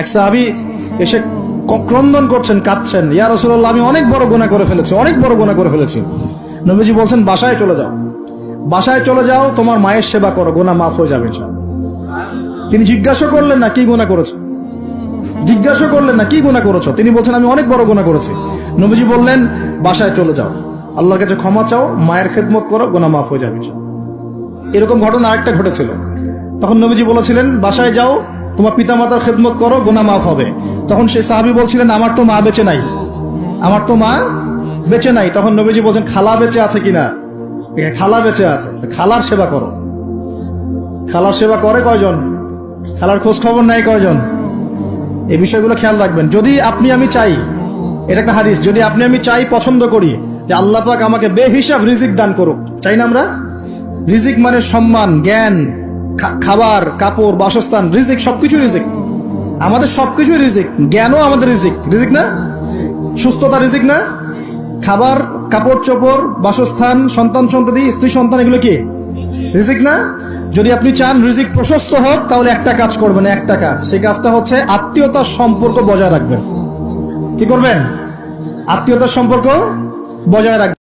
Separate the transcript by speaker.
Speaker 1: এক সাহাবী এসে ক্রন্দন করছেন, কাঁদছেন, ইয়া রাসূলুল্লাহ আমি অনেক বড় গুনাহ করে ফেলেছি, অনেক বড় গুনাহ করে ফেলেছি। নবীজি বলছেন বাসায় চলে যাও, বাসায় চলে যাও, তোমার মায়ের সেবা করো, গুনাহ মাফ হয়ে যাবে ইনশাআল্লাহ। তিনি জিজ্ঞাসা করলেন না কি গুনাহ করেছো, জিজ্ঞাসা করলেন না কি গুনাহ করেছো, তিনি বলছেন আমি অনেক বড় গুনাহ করেছি। নবীজি বললেন বাসায় চলে যাও, আল্লাহর কাছে ক্ষমা চাও, মায়ের খেদমত করো, গুনাহ মাফ হয়ে যাবে ইনশাআল্লাহ। এরকম ঘটনা আরেকটা ঘটেছিল। তখন নবীজি বলেছিলেন বাসায় যাও, তোমার পিতামাতার খেদমত করো, গুনাহ মাফ হবে। তখন সেই সাহাবী বলছিলেন আমার তো মা বেঁচে নাই, আমার তো মা বেঁচে নাই। তখন নবীজি বলছেন খালা বেঁচে আছে কিনা, খালা বেঁচে আছে, খালার সেবা করো। খালার সেবা করে কয়জন, খালার খোঁজ খবর নেয় কয়জন, এই বিষয়গুলো খেয়াল রাখবেন। যদি আপনি আমি চাই, এটা একটা হাদিস, যদি আপনি আমি চাই, পছন্দ করি যে আল্লাহ পাক আমাকে বেহিসাব রিজিক দান করুক, চাই না আমরা? রিজিক মানে সম্মান, জ্ঞান, খাবার, কাপড়, বাসস্থান, রিজিক, সবকিছু রিজিক, আমাদের সবকিছু রিজিক। জ্ঞানও আমাদের রিজিক, রিজিক না? সুস্থতা রিজিক না? খাবার, কাপড় চোপড়, বাসস্থান, সন্তান সন্ততি, স্ত্রী সন্তান, এগুলো কি রিজিক না? যদি আপনি চান রিজিক প্রশস্ত হোক, তাহলে একটা কাজ করবেন, একটা কাজ, সেই কাজটা হচ্ছে আত্মীয়তার সম্পর্ক বজায় রাখবেন। কি করবেন? আত্মীয়তার সম্পর্ক বজায় রাখবেন।